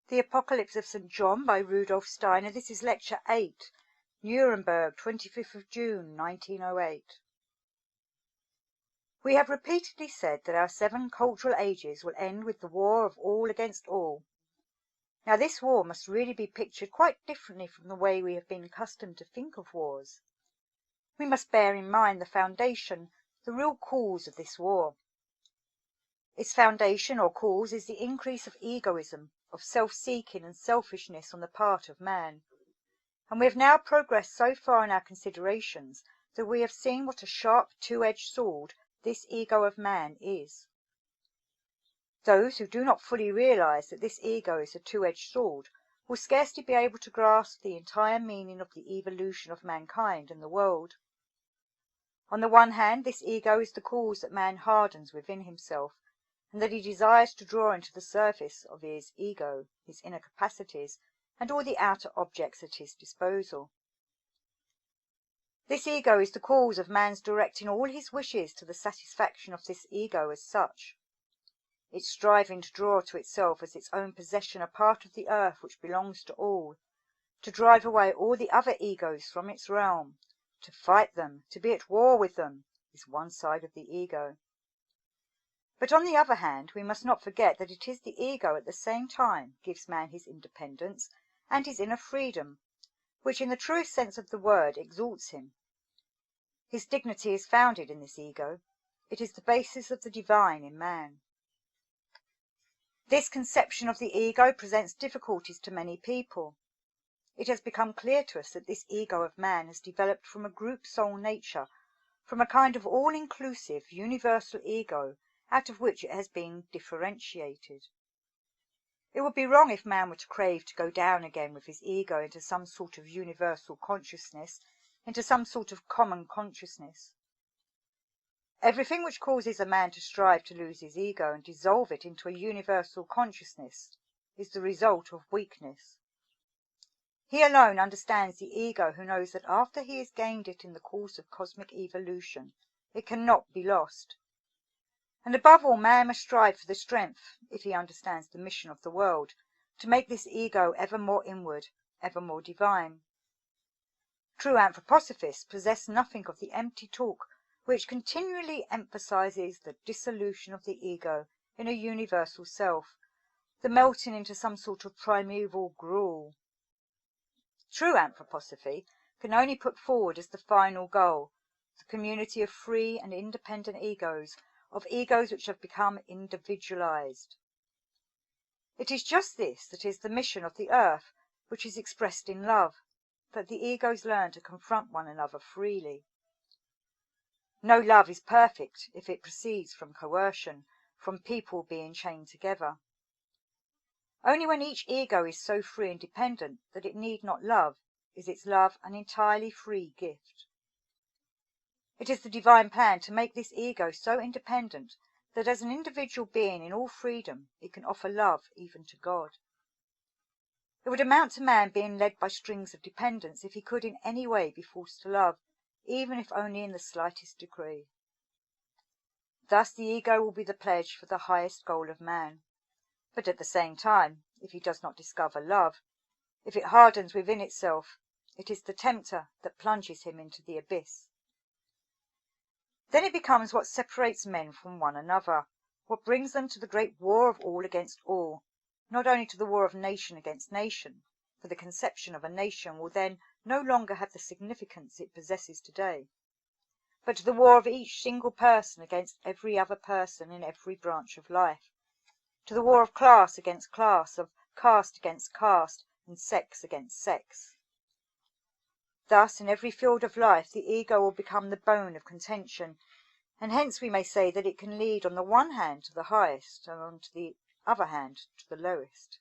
The Apocalypse of St. John by Rudolf Steiner. This is Lecture 8, Nuremberg, 25th of June, 1908. We have repeatedly said that our 7 cultural ages will end with the war of all against all. Now this war must really be pictured quite differently from the way we have been accustomed to think of wars. We must bear in mind the foundation, the real cause of this war. Its foundation or cause is the increase of egoism, of self-seeking and selfishness on the part of man. And we have now progressed so far in our considerations that we have seen what a sharp two-edged sword this ego of man is. Those who do not fully realize that this ego is a two-edged sword will scarcely be able to grasp the entire meaning of the evolution of mankind and the world. On the one hand, this ego is the cause that man hardens within himself, and that he desires to draw into the surface of his ego, his inner capacities, and all the outer objects at his disposal. This ego is the cause of man's directing all his wishes to the satisfaction of this ego as such. Its striving to draw to itself as its own possession a part of the earth which belongs to all, to drive away all the other egos from its realm, to fight them, to be at war with them, is one side of the ego. But on the other hand, we must not forget that it is the ego at the same time gives man his independence and his inner freedom, which in the truest sense of the word exalts him. His dignity is founded in this ego. It is the basis of the divine in man. This conception of the ego presents difficulties to many people. It has become clear to us that this ego of man has developed from a group soul nature, from a kind of all-inclusive, universal ego, out of which it has been differentiated. It would be wrong if man were to crave to go down again with his ego into some sort of universal consciousness, into some sort of common consciousness. Everything which causes a man to strive to lose his ego and dissolve it into a universal consciousness is the result of weakness. He alone understands the ego who knows that after he has gained it in the course of cosmic evolution, it cannot be lost. And above all, man must strive for the strength, if he understands the mission of the world, to make this ego ever more inward, ever more divine. True anthroposophists possess nothing of the empty talk which continually emphasizes the dissolution of the ego in a universal self, the melting into some sort of primeval gruel. True anthroposophy can only put forward as the final goal the community of free and independent egos, of egos which have become individualized. It is just this that is the mission of the earth, which is expressed in love, that the egos learn to confront one another freely. No love is perfect if it proceeds from coercion, from people being chained together. Only when each ego is so free and dependent that it need not love, is its love an entirely free gift. It is the divine plan to make this ego so independent that as an individual being in all freedom it can offer love even to God. It would amount to man being led by strings of dependence if he could in any way be forced to love, even if only in the slightest degree. Thus the ego will be the pledge for the highest goal of man. But at the same time, if he does not discover love, if it hardens within itself, it is the tempter that plunges him into the abyss. Then it becomes what separates men from one another, what brings them to the great war of all against all, not only to the war of nation against nation, for the conception of a nation will then no longer have the significance it possesses today, but to the war of each single person against every other person in every branch of life, to the war of class against class, of caste against caste, and sex against sex. Thus, in every field of life, the ego will become the bone of contention, and hence we may say that it can lead on the one hand to the highest, and on the other hand to the lowest.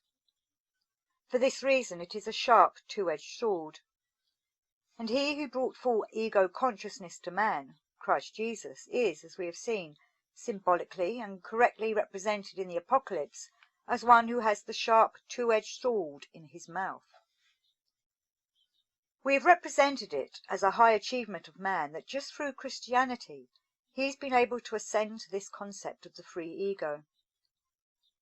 For this reason it is a sharp two-edged sword. And he who brought full ego consciousness to man, Christ Jesus, is, as we have seen, symbolically and correctly represented in the Apocalypse as one who has the sharp two-edged sword in his mouth. We have represented it as a high achievement of man that just through Christianity he has been able to ascend to this concept of the free ego.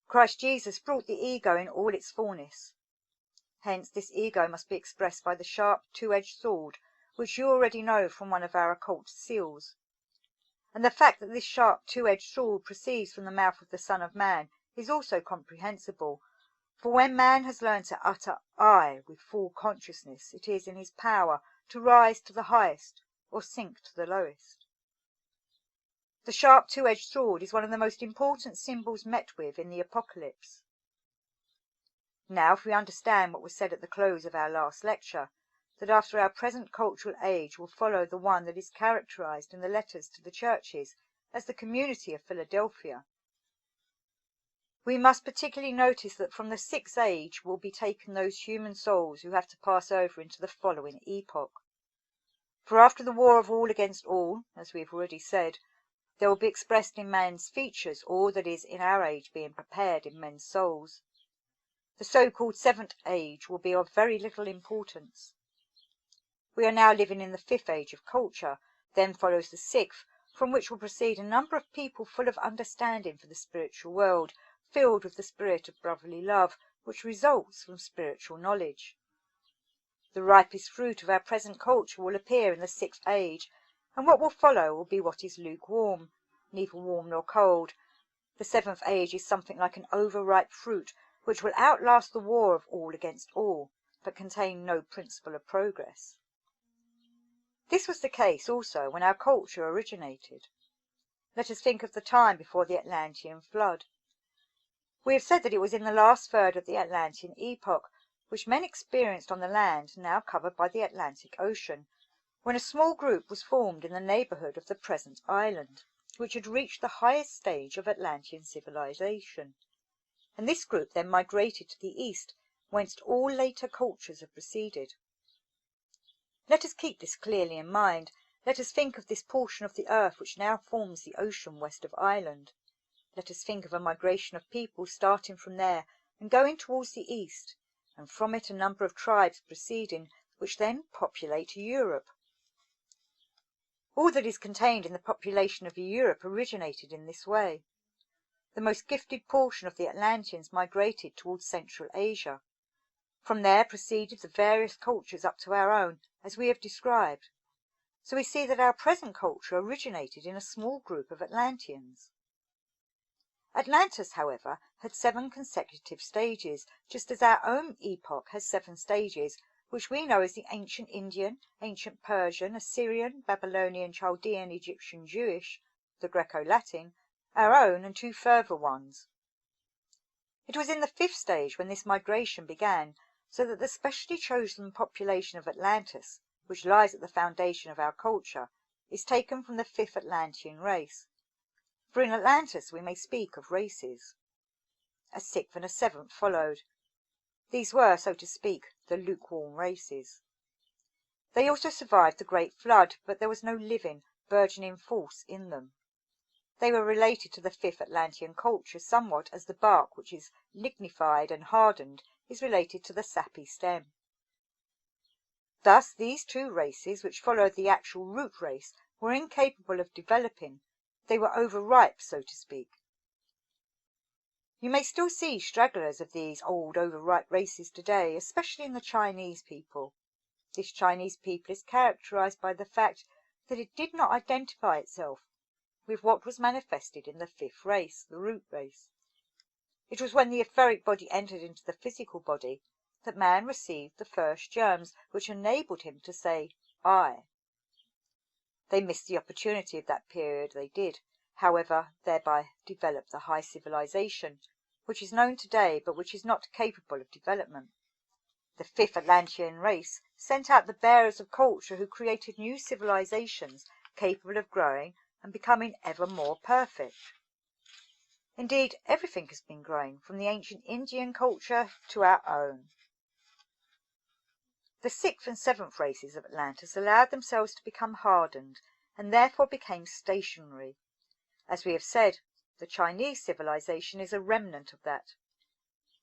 Christ Jesus brought the ego in all its fullness. Hence this ego must be expressed by the sharp two-edged sword, which you already know from one of our occult seals. And the fact that this sharp two-edged sword proceeds from the mouth of the Son of Man is also comprehensible, for when man has learned to utter I with full consciousness, it is in his power to rise to the highest or sink to the lowest. The sharp two-edged sword is one of the most important symbols met with in the Apocalypse. Now, if we understand what was said at the close of our last lecture, that after our present cultural age will follow the one that is characterized in the letters to the churches as the community of Philadelphia, we must particularly notice that from the sixth age will be taken those human souls who have to pass over into the following epoch. For after the war of all against all, as we have already said, there will be expressed in man's features all that is in our age being prepared in men's souls. The so-called seventh age will be of very little importance. We are now living in the fifth age of culture, then follows the sixth, from which will proceed a number of people full of understanding for the spiritual world, filled with the spirit of brotherly love, which results from spiritual knowledge. The ripest fruit of our present culture will appear in the sixth age, and what will follow will be what is lukewarm, neither warm nor cold. The seventh age is something like an overripe fruit, which will outlast the war of all against all, but contain no principle of progress. This was the case also when our culture originated. Let us think of the time before the Atlantean flood. We have said that it was in the last third of the Atlantean epoch, which men experienced on the land now covered by the Atlantic Ocean, when a small group was formed in the neighborhood of the present island, which had reached the highest stage of Atlantean civilization, and this group then migrated to the east, whence all later cultures have proceeded. Let us keep this clearly in mind. Let us think of this portion of the earth which now forms the ocean west of Ireland. Let us think of a migration of people starting from there and going towards the east, and from it a number of tribes proceeding, which then populate Europe. All that is contained in the population of Europe originated in this way. The most gifted portion of the Atlanteans migrated towards Central Asia. From there proceeded the various cultures up to our own, as we have described. So we see that our present culture originated in a small group of Atlanteans. Atlantis, however, had 7 consecutive stages, just as our own epoch has 7 stages, which we know as the ancient Indian, ancient Persian, Assyrian, Babylonian, Chaldean, Egyptian, Jewish, the Greco-Latin, our own, and 2 further ones. It was in the 5th stage when this migration began, so that the specially chosen population of Atlantis, which lies at the foundation of our culture, is taken from the 5th Atlantean race. For in Atlantis we may speak of races. A 6th and a 7th followed. These were, so to speak, the lukewarm races. They also survived the Great Flood, but there was no living, burgeoning force in them. They were related to the 5th Atlantean culture somewhat as the bark, which is lignified and hardened, is related to the sappy stem. Thus these 2 races, which followed the actual root race, were incapable of developing. They were overripe, so to speak. You may still see stragglers of these old overripe races today, especially in the Chinese people. This Chinese people is characterized by the fact that it did not identify itself with what was manifested in the 5th race, the root race. It was when the etheric body entered into the physical body that man received the first germs which enabled him to say, I. They missed the opportunity of that period, they did, however, thereby developed the high civilization, which is known today, but which is not capable of development. The 5th Atlantean race sent out the bearers of culture who created new civilizations capable of growing and becoming ever more perfect. Indeed, everything has been growing, from the ancient Indian culture to our own. The 6th and 7th races of Atlantis allowed themselves to become hardened, and therefore became stationary. As we have said, the Chinese civilization is a remnant of that.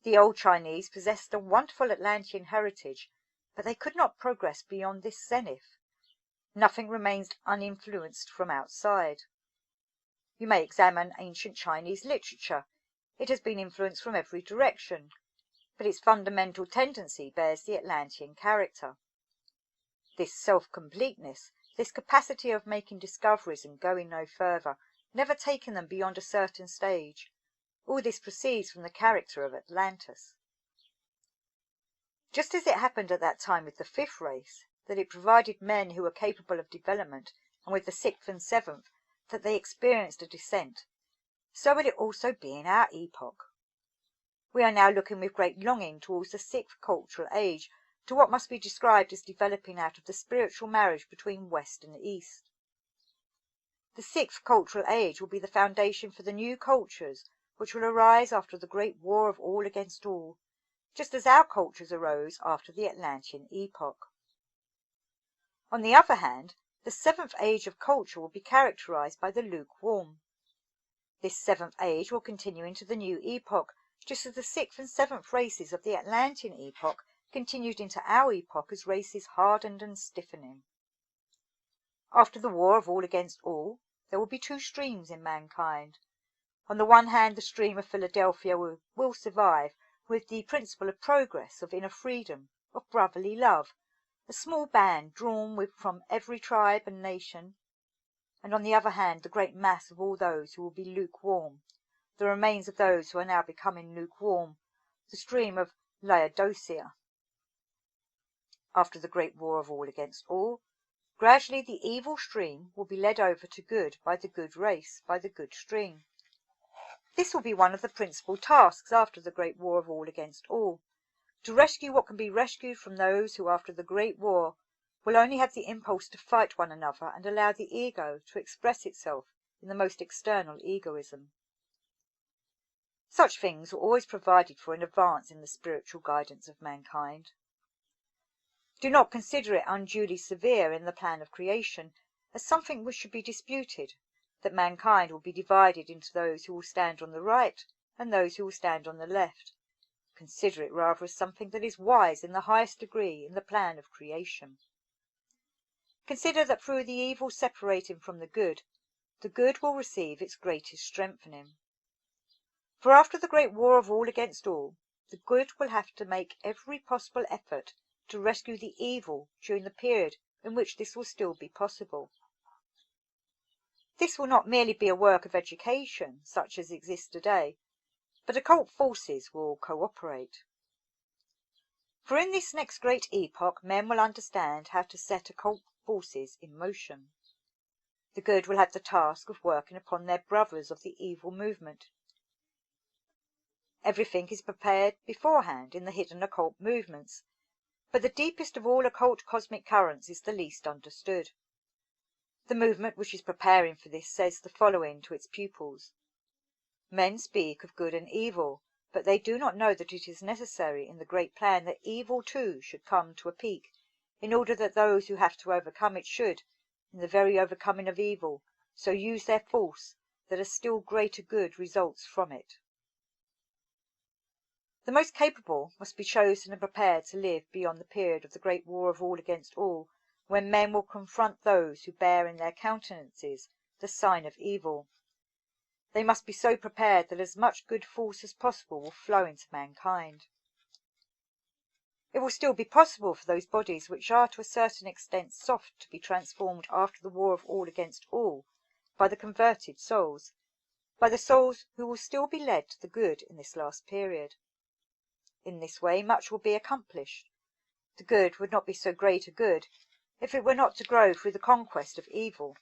The old Chinese possessed a wonderful Atlantean heritage, but they could not progress beyond this zenith. Nothing remains uninfluenced from outside. You may examine ancient Chinese literature. It has been influenced from every direction, but its fundamental tendency bears the Atlantean character. This self-completeness, this capacity of making discoveries and going no further, never taking them beyond a certain stage, all this proceeds from the character of Atlantis. Just as it happened at that time with the fifth race, that it provided men who were capable of development, and with the sixth and seventh, that they experienced a descent, so will it also be in our epoch. We are now looking with great longing towards the sixth cultural age, to what must be described as developing out of the spiritual marriage between West and East. The sixth cultural age will be the foundation for the new cultures which will arise after the great war of all against all, just as our cultures arose after the Atlantean epoch. On the other hand, the seventh age of culture will be characterized by the lukewarm. This seventh age will continue into the new epoch, just as the sixth and seventh races of the Atlantean epoch continued into our epoch as races hardened and stiffening. After the war of all against all, there will be two streams in mankind. On the one hand, the stream of Philadelphia will survive, with the principle of progress, of inner freedom, of brotherly love, a small band drawn from every tribe and nation, and on the other hand the great mass of all those who will be lukewarm, the remains of those who are now becoming lukewarm, the stream of Laodicea. After the great war of all against all, gradually the evil stream will be led over to good by the good race, by the good stream. This will be one of the principal tasks after the great war of all against all, to rescue what can be rescued from those who after the great war will only have the impulse to fight one another and allow the ego to express itself in the most external egoism. Such things were always provided for in advance in the spiritual guidance of mankind. Do not consider it unduly severe in the plan of creation as something which should be disputed, that mankind will be divided into those who will stand on the right and those who will stand on the left. Consider it rather as something that is wise in the highest degree in the plan of creation. Consider that through the evil separating from the good will receive its greatest strengthening. For after the great war of all against all, the good will have to make every possible effort to rescue the evil during the period in which this will still be possible. This will not merely be a work of education, such as exists today, but occult forces will cooperate. For in this next great epoch men will understand how to set occult forces in motion. The good will have the task of working upon their brothers of the evil movement. Everything is prepared beforehand in the hidden occult movements, but the deepest of all occult cosmic currents is the least understood. The movement which is preparing for this says the following to its pupils: Men speak of good and evil, but they do not know that it is necessary in the great plan that evil too should come to a peak, in order that those who have to overcome it should, in the very overcoming of evil, so use their force that a still greater good results from it. The most capable must be chosen and prepared to live beyond the period of the great war of all against all, when men will confront those who bear in their countenances the sign of evil. They must be so prepared that as much good force as possible will flow into mankind. It will still be possible for those bodies which are to a certain extent soft to be transformed after the war of all against all by the converted souls, by the souls who will still be led to the good in this last period. In this way much will be accomplished. The good would not be so great a good if it were not to grow through the conquest of evil.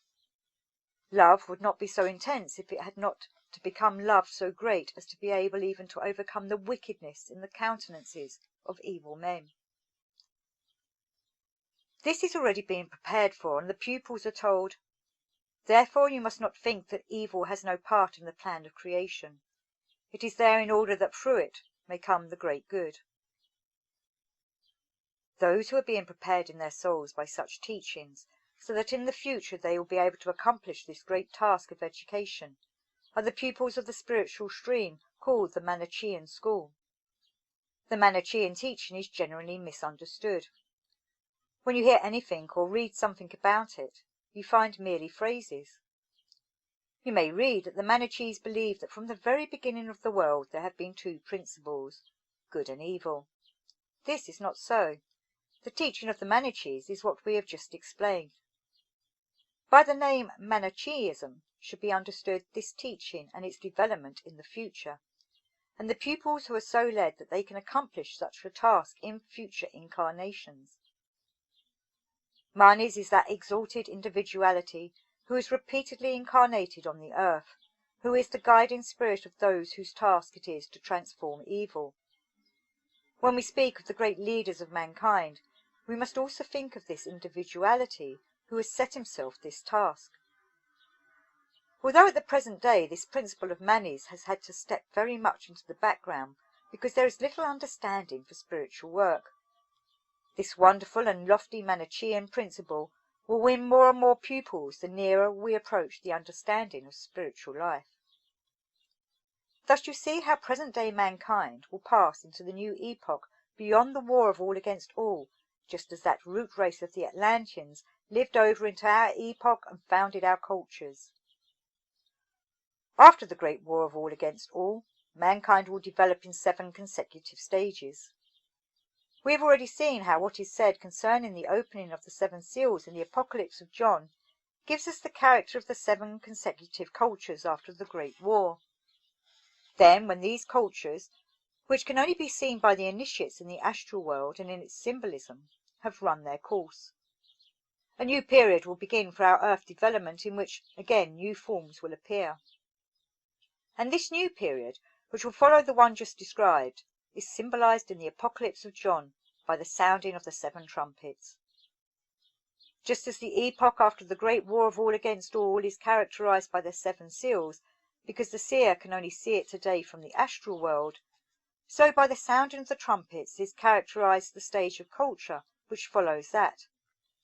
Love would not be so intense if it had not to become love so great as to be able even to overcome the wickedness in the countenances of evil men. This is already being prepared for, and the pupils are told, "Therefore you must not think that evil has no part in the plan of creation. It is there in order that through it may come the great good." Those who are being prepared in their souls by such teachings, so that in the future they will be able to accomplish this great task of education, are the pupils of the spiritual stream called the Manichaean school. The Manichaean teaching is generally misunderstood. When you hear anything or read something about it, you find merely phrases. You may read that the Manichees believe that from the very beginning of the world there have been two principles, good and evil. This is not so. The teaching of the Manichees is what we have just explained. By the name Manicheeism should be understood this teaching and its development in the future, and the pupils who are so led that they can accomplish such a task in future incarnations. Manes is that exalted individuality who is repeatedly incarnated on the earth, who is the guiding spirit of those whose task it is to transform evil. When we speak of the great leaders of mankind, we must also think of this individuality who has set himself this task. Although at the present day this principle of Manes has had to step very much into the background because there is little understanding for spiritual work, this wonderful and lofty Manichean principle will win more and more pupils the nearer we approach the understanding of spiritual life. Thus you see how present-day mankind will pass into the new epoch beyond the war of all against all, just as that root race of the Atlanteans lived over into our epoch and founded our cultures. After the great war of all against all, mankind will develop in 7 consecutive stages. We have already seen how what is said concerning the opening of the 7 seals in the Apocalypse of John gives us the character of the 7 consecutive cultures after the Great War. Then, when these cultures, which can only be seen by the initiates in the astral world and in its symbolism, have run their course, a new period will begin for our earth development in which, again, new forms will appear. And this new period, which will follow the one just described, is symbolized in the Apocalypse of John by the sounding of the 7 trumpets. Just as the epoch after the great war of all against all is characterized by the 7 seals, because the seer can only see it today from the astral world, so by the sounding of the trumpets is characterized the stage of culture which follows that,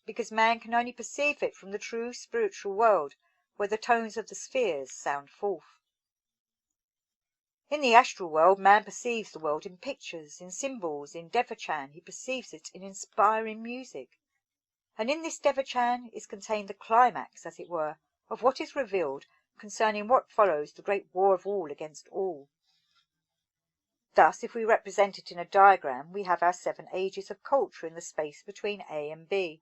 because man can only perceive it from the true spiritual world where the tones of the spheres sound forth. In the astral world, man perceives the world in pictures, in symbols, in devachan. He perceives it in inspiring music. And in this devachan is contained the climax, as it were, of what is revealed concerning what follows the great war of all against all. Thus, if we represent it in a diagram, we have our 7 ages of culture in the space between A and B,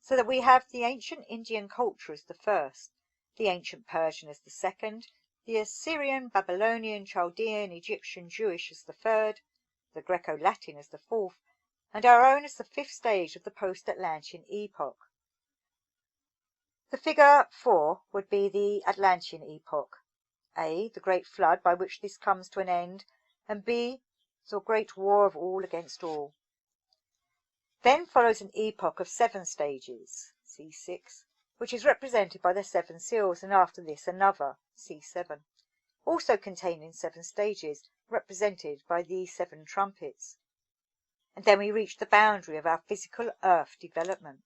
so that we have the ancient Indian culture as the first, the ancient Persian as the second, the Assyrian, Babylonian, Chaldean, Egyptian, Jewish as the third, the Greco-Latin as the fourth, and our own as the 5th stage of the post-Atlantean epoch. The figure 4 would be the Atlantean epoch, A, the great flood by which this comes to an end, and B, the great war of all against all. Then follows an epoch of 7 stages, C6, which is represented by the 7 seals, and after this another, C7, also containing 7 stages, represented by these 7 trumpets. And then we reach the boundary of our physical earth development.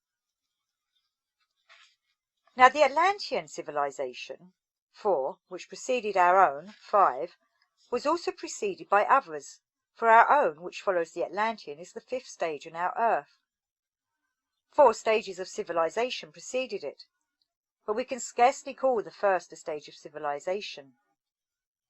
Now the Atlantean civilization, 4, which preceded our own, 5, was also preceded by others, for our own, which follows the Atlantean, is the 5th stage on our earth. 4 stages of civilization preceded it, but we can scarcely call the first a stage of civilization.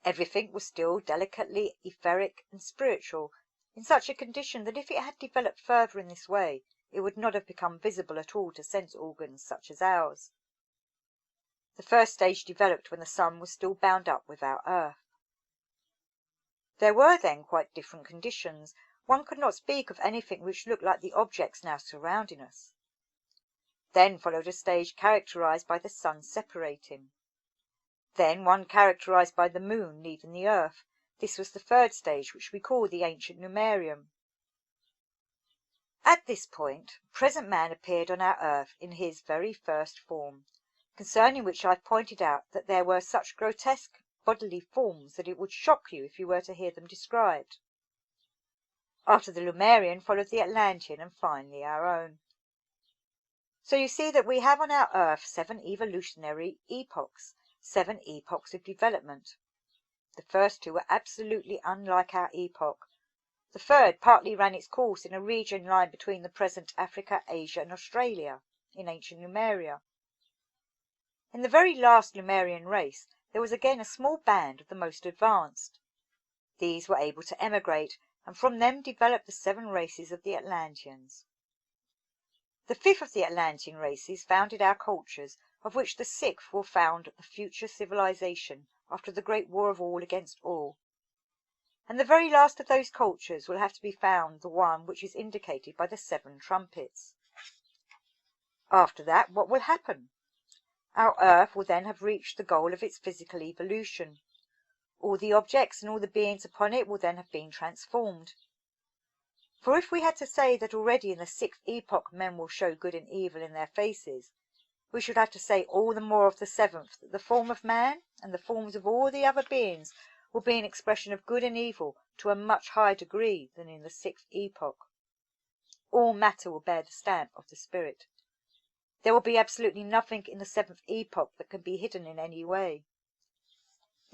Everything was still delicately etheric and spiritual, in such a condition that if it had developed further in this way, it would not have become visible at all to sense organs such as ours. The first stage developed when the sun was still bound up with our earth. There were then quite different conditions. One could not speak of anything which looked like the objects now surrounding us. Then followed a stage characterized by the sun separating. Then one characterized by the moon leaving the earth. This was the 3rd stage, which we call the ancient Numerium. At this point, present man appeared on our earth in his very first form, concerning which I pointed out that there were such grotesque bodily forms that it would shock you if you were to hear them described. After the Lumerian followed the Atlantean, and finally our own. So you see that we have on our earth 7 evolutionary epochs, 7 epochs of development. The first 2 were absolutely unlike our epoch. The 3rd partly ran its course in a region lying between the present Africa, Asia, and Australia, in ancient Numeria. In the very last Lemurian race there was again a small band of the most advanced. These were able to emigrate, and from them developed the 7 races of the Atlanteans. The 5th of the Atlantean races founded our cultures, of which the 6th will found the future civilization after the great war of all against all. And the very last of those cultures will have to be found the one which is indicated by the 7 trumpets. After that, what will happen? Our Earth will then have reached the goal of its physical evolution. All the objects and all the beings upon it will then have been transformed. For if we had to say that already in the 6th epoch men will show good and evil in their faces, we should have to say all the more of the 7th that the form of man and the forms of all the other beings will be an expression of good and evil to a much higher degree than in the 6th epoch. All matter will bear the stamp of the spirit. There will be absolutely nothing in the 7th epoch that can be hidden in any way.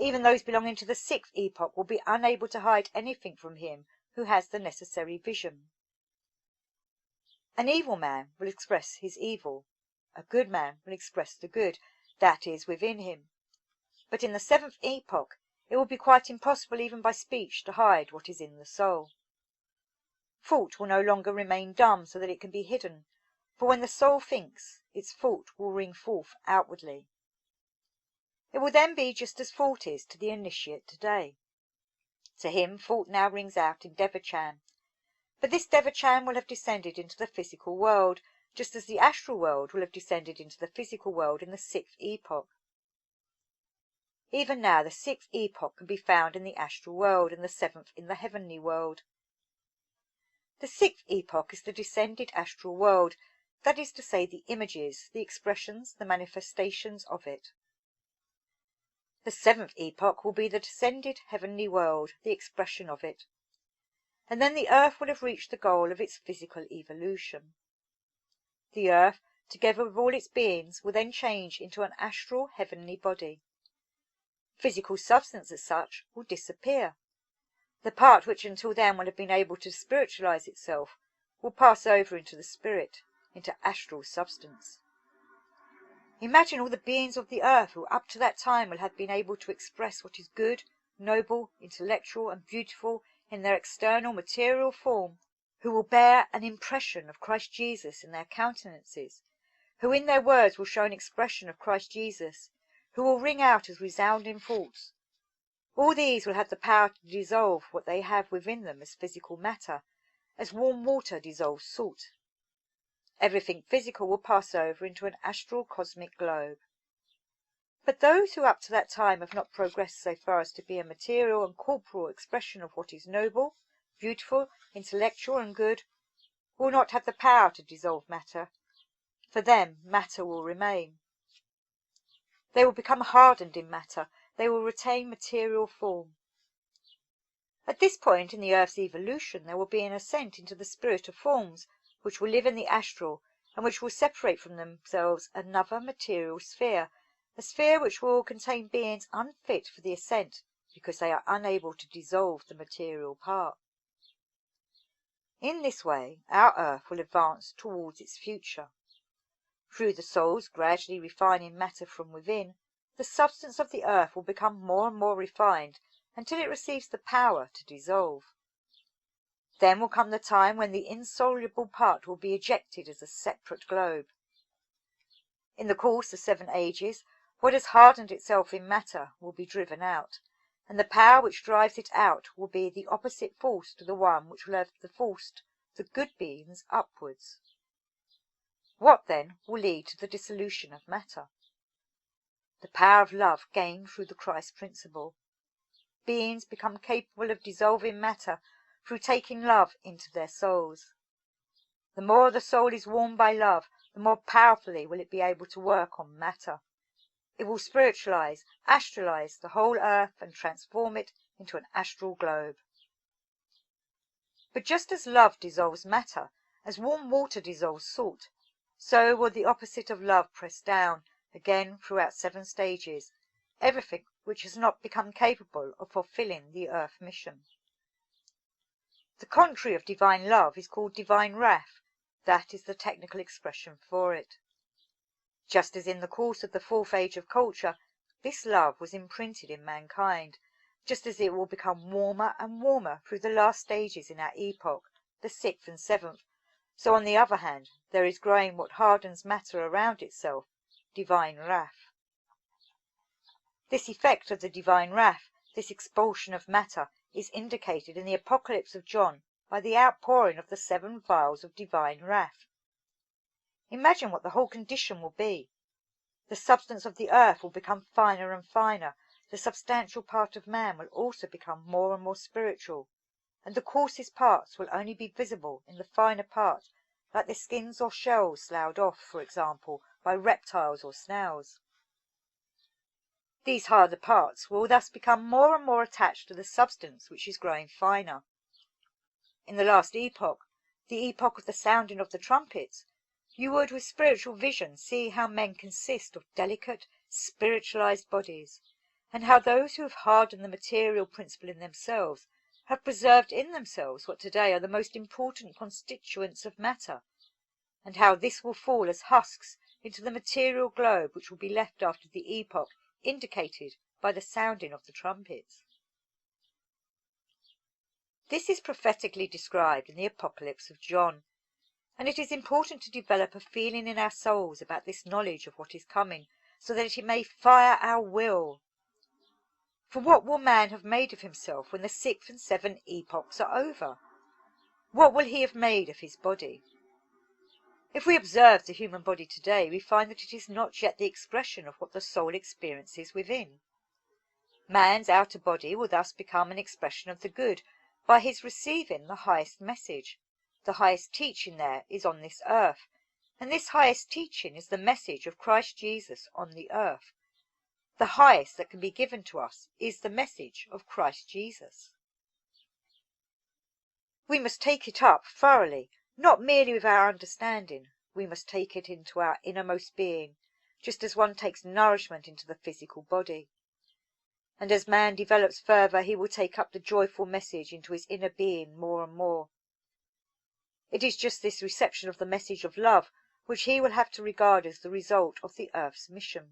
Even those belonging to the 6th epoch will be unable to hide anything from him who has the necessary vision. An evil man will express his evil. A good man will express the good that is within him. But in the 7th epoch it will be quite impossible even by speech to hide what is in the soul. Thought will no longer remain dumb so that it can be hidden, for when the soul thinks, its thought will ring forth outwardly. It will then be just as thought is to the initiate today. To him thought now rings out in Devachan, but this Devachan will have descended into the physical world, just as the astral world will have descended into the physical world in the 6th epoch. Even now the 6th epoch can be found in the astral world and the 7th in the heavenly world. The 6th epoch is the descended astral world, that is to say the images, the expressions, the manifestations of it. The 7th epoch will be the descended heavenly world, the expression of it. And then the earth will have reached the goal of its physical evolution. The earth, together with all its beings, will then change into an astral heavenly body. Physical substance as such will disappear. The part which until then will have been able to spiritualize itself will pass over into the spirit, into astral substance. Imagine all the beings of the earth who up to that time will have been able to express what is good, noble, intellectual and beautiful in their external material form, who will bear an impression of Christ Jesus in their countenances, who in their words will show an expression of Christ Jesus, who will ring out as resounding thoughts. All these will have the power to dissolve what they have within them as physical matter, as warm water dissolves salt. Everything physical will pass over into an astral cosmic globe. But those who up to that time have not progressed so far as to be a material and corporal expression of what is noble, beautiful, intellectual and good, will not have the power to dissolve matter. For them matter will remain. They will become hardened in matter. They will retain material form. At this point in the earth's evolution there will be an ascent into the spirit of forms, which will live in the astral, and which will separate from themselves another material sphere, a sphere which will contain beings unfit for the ascent because they are unable to dissolve the material part. In this way our earth will advance towards its future. Through the souls gradually refining matter from within, the substance of the earth will become more and more refined until it receives the power to dissolve. Then will come the time when the insoluble part will be ejected as a separate globe. In the course of 7 ages, what has hardened itself in matter will be driven out, and the power which drives it out will be the opposite force to the one which will have forced the good beings upwards. What, then, will lead to the dissolution of matter? The power of love gained through the Christ principle. Beings become capable of dissolving matter through taking love into their souls. The more the soul is warmed by love, the more powerfully will it be able to work on matter. It will spiritualize, astralize the whole earth and transform it into an astral globe. But just as love dissolves matter, as warm water dissolves salt, so will the opposite of love press down, again throughout 7 stages, everything which has not become capable of fulfilling the earth mission. The contrary of divine love is called divine wrath. That is the technical expression for it. Just as in the course of the fourth age of culture, this love was imprinted in mankind, just as it will become warmer and warmer through the last stages in our epoch, the sixth and seventh, so on the other hand, there is growing what hardens matter around itself, divine wrath. This effect of the divine wrath, this expulsion of matter, is indicated in the Apocalypse of John by the outpouring of the 7 vials of divine wrath. Imagine what the whole condition will be. The substance of the earth will become finer and finer, the substantial part of man will also become more and more spiritual, and the coarsest parts will only be visible in the finer part, like the skins or shells sloughed off, for example, by reptiles or snails. These harder parts will thus become more and more attached to the substance which is growing finer. In the last epoch, the epoch of the sounding of the trumpets, you would with spiritual vision see how men consist of delicate, spiritualized bodies, and how those who have hardened the material principle in themselves have preserved in themselves what today are the most important constituents of matter, and how this will fall as husks into the material globe which will be left after the epoch indicated by the sounding of the trumpets. This is prophetically described in the Apocalypse of John, and it is important to develop a feeling in our souls about this knowledge of what is coming, so that it may fire our will. For what will man have made of himself when the 6th and 7th epochs are over? What will he have made of his body? If we observe the human body today, we find that it is not yet the expression of what the soul experiences within. Man's outer body will thus become an expression of the good by his receiving the highest message. The highest teaching there is on this earth, and this highest teaching is the message of Christ Jesus on the earth. The highest that can be given to us is the message of Christ Jesus. We must take it up thoroughly, not merely with our understanding. We must take it into our innermost being, just as one takes nourishment into the physical body. And as man develops further, he will take up the joyful message into his inner being more and more. It is just this reception of the message of love which he will have to regard as the result of the earth's mission.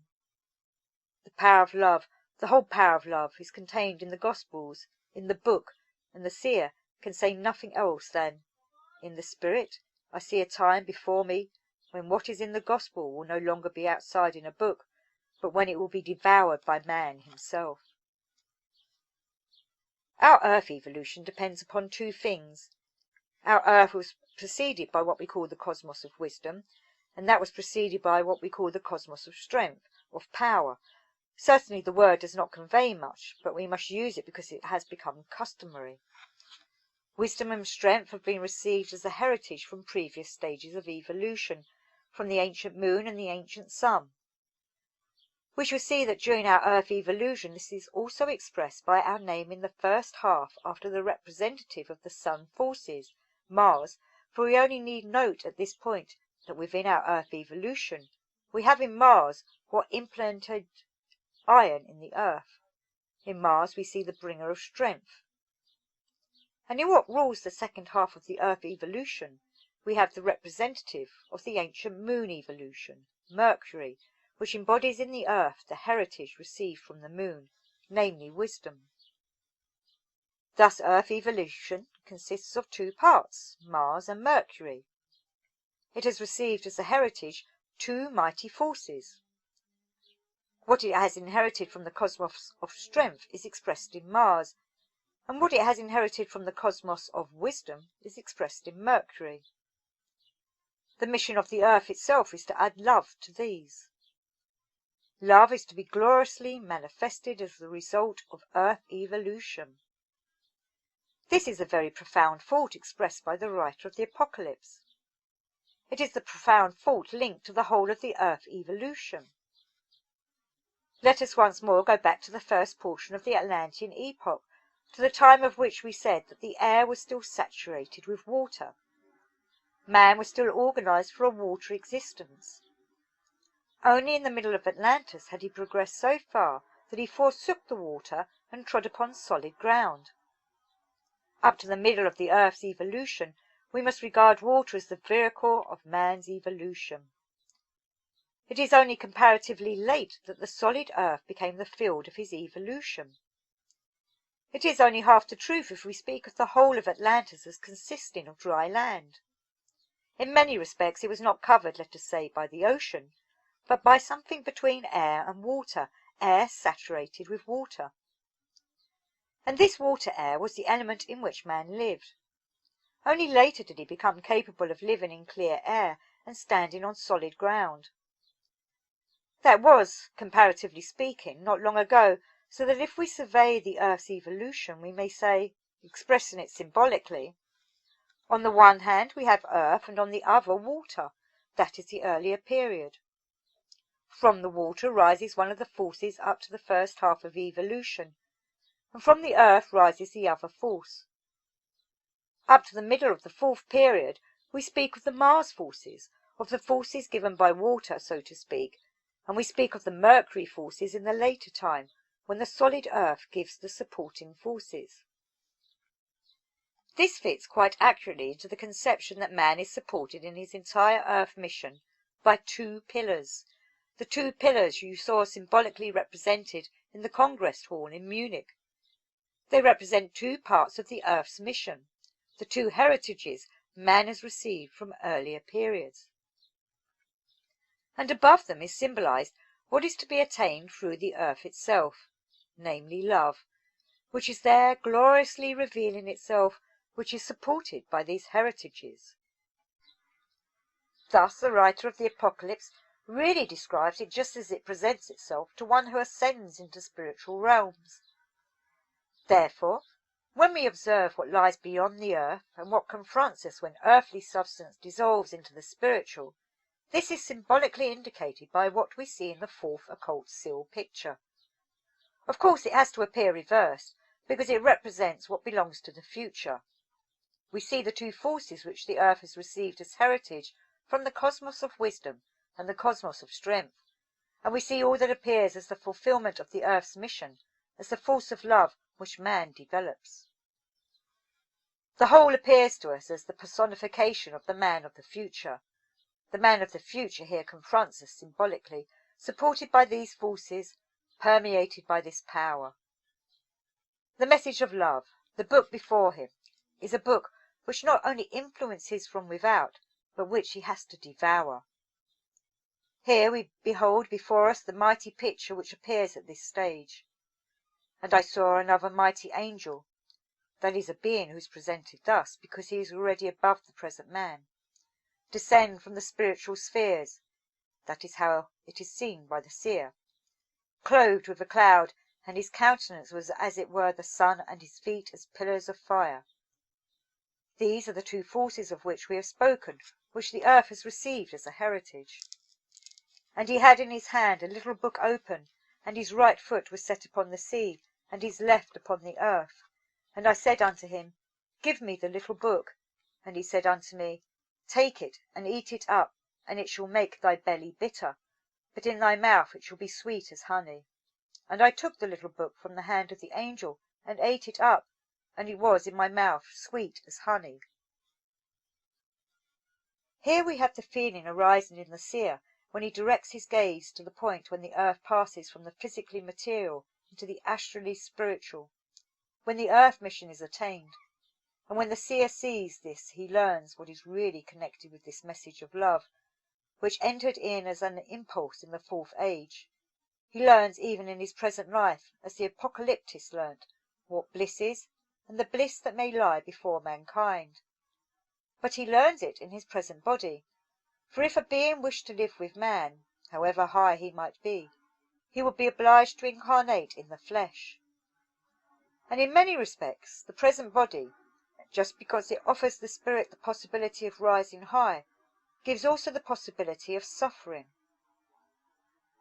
The power of love, the whole power of love, is contained in the Gospels, in the book, and the seer can say nothing else than, "In the spirit, I see a time before me when what is in the Gospel will no longer be outside in a book, but when it will be devoured by man himself." Our earth evolution depends upon 2 things. Our earth was preceded by what we call the cosmos of wisdom, and that was preceded by what we call the cosmos of strength, of power. Certainly the word does not convey much, but we must use it because it has become customary. Wisdom and strength have been received as a heritage from previous stages of evolution, from the ancient moon and the ancient sun. We shall see that during our earth evolution this is also expressed by our naming the first half after the representative of the sun forces, Mars, for we only need note at this point that within our earth evolution we have in Mars what implanted iron in the earth. In Mars we see the bringer of strength. And in what rules the second half of the earth evolution, we have the representative of the ancient moon evolution, Mercury, which embodies in the earth the heritage received from the moon, namely wisdom. Thus earth evolution consists of 2 parts, Mars and Mercury. It has received as a heritage 2 mighty forces. What it has inherited from the cosmos of strength is expressed in Mars, and what it has inherited from the cosmos of wisdom is expressed in Mercury. The mission of the earth itself is to add love to these. Love is to be gloriously manifested as the result of earth evolution. This is a very profound thought expressed by the writer of the Apocalypse. It is the profound thought linked to the whole of the earth evolution. Let us once more go back to the first portion of the Atlantean epoch, to the time of which we said that the air was still saturated with water. Man was still organized for a water existence. Only in the middle of Atlantis had he progressed so far that he forsook the water and trod upon solid ground. Up to the middle of the earth's evolution, we must regard water as the vehicle of man's evolution. It is only comparatively late that the solid earth became the field of his evolution. It is only half the truth if we speak of the whole of Atlantis as consisting of dry land. In many respects it was not covered, let us say, by the ocean, but by something between air and water, air saturated with water. And this water air was the element in which man lived. Only later did he become capable of living in clear air and standing on solid ground. That was, comparatively speaking, not long ago, so that if we survey the earth's evolution, we may say, expressing it symbolically, on the one hand we have earth and on the other water. That is the earlier period. From the water rises one of the forces up to the first half of evolution, and from the earth rises the other force. Up to the middle of the fourth period we speak of the Mars forces, of the forces given by water, so to speak, and we speak of the Mercury forces in the later time, when the solid earth gives the supporting forces. This fits quite accurately into the conception that man is supported in his entire earth mission by two pillars, the two pillars you saw symbolically represented in the Congress Hall in Munich. They represent two parts of the earth's mission, the two heritages man has received from earlier periods. And above them is symbolized what is to be attained through the earth itself, namely love, which is there gloriously revealing itself, which is supported by these heritages. Thus the writer of the Apocalypse really describes it just as it presents itself to one who ascends into spiritual realms. Therefore, when we observe what lies beyond the earth, and what confronts us when earthly substance dissolves into the spiritual, this is symbolically indicated by what we see in the fourth occult seal picture. Of course it has to appear reversed, because it represents what belongs to the future. We see the two forces which the earth has received as heritage from the cosmos of wisdom and the cosmos of strength, and we see all that appears as the fulfillment of the earth's mission, as the force of love which man develops. The whole appears to us as the personification of the man of the future. The man of the future here confronts us symbolically, supported by these forces, permeated by this power. The message of love, the book before him, is a book which not only influences from without, but which he has to devour. Here we behold before us the mighty picture which appears at this stage. And I saw another mighty angel, that is a being who is presented thus, because he is already above the present man, descend from the spiritual spheres, that is how it is seen by the seer, clothed with a cloud, and his countenance was as it were the sun, and his feet as pillars of fire. These are the two forces of which we have spoken, which the earth has received as a heritage. And he had in his hand a little book open, and his right foot was set upon the sea, and his left upon the earth. And I said unto him, Give me the little book. And he said unto me, Take it, and eat it up, and it shall make thy belly bitter, but in thy mouth it shall be sweet as honey. And I took the little book from the hand of the angel, and ate it up, and it was in my mouth sweet as honey. Here we have the feeling arising in the seer when he directs his gaze to the point when the earth passes from the physically material into the astrally spiritual, when the earth mission is attained. And when the seer sees this, he learns what is really connected with this message of love, which entered in as an impulse in the fourth age. He learns even in his present life, as the apocalyptist learnt, what bliss is, and the bliss that may lie before mankind. But he learns it in his present body, for if a being wished to live with man, however high he might be, he would be obliged to incarnate in the flesh. And in many respects, the present body, just because it offers the spirit the possibility of rising high, gives also the possibility of suffering.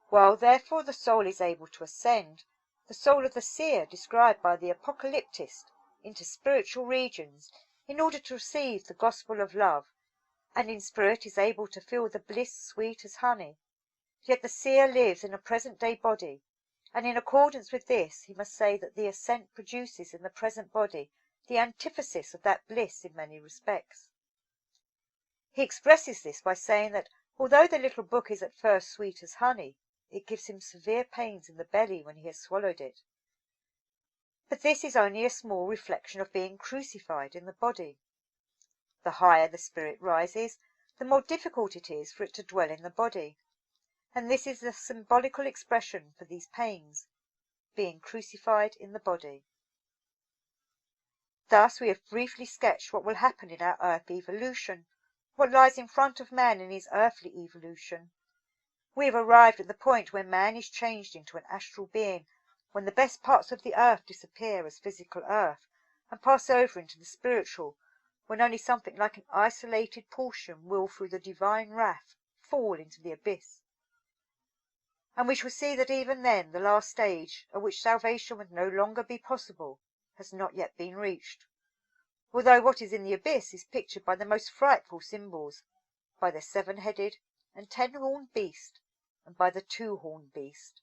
While therefore the soul is able to ascend, the soul of the seer, described by the apocalyptist, into spiritual regions in order to receive the gospel of love, and in spirit is able to feel the bliss sweet as honey, yet the seer lives in a present-day body, and in accordance with this he must say that the ascent produces in the present body the antithesis of that bliss in many respects. He expresses this by saying that Although the little book is at first sweet as honey, it gives him severe pains in the belly when he has swallowed it. But this is only a small reflection of being crucified in the body. The higher the spirit rises, the more difficult it is for it to dwell in the body, and this is the symbolical expression for these pains, being crucified in the body. Thus we have briefly sketched what will happen in our earth evolution, what lies in front of man in his earthly evolution. We have arrived at the point where man is changed into an astral being, when the best parts of the earth disappear as physical earth, and pass over into the spiritual, when only something like an isolated portion will, through the divine wrath, fall into the abyss. And we shall see that even then the last stage, at which salvation would no longer be possible, has not yet been reached, although what is in the abyss is pictured by the most frightful symbols, by the 7-headed and 10-horned beast, and by the 2-horned beast.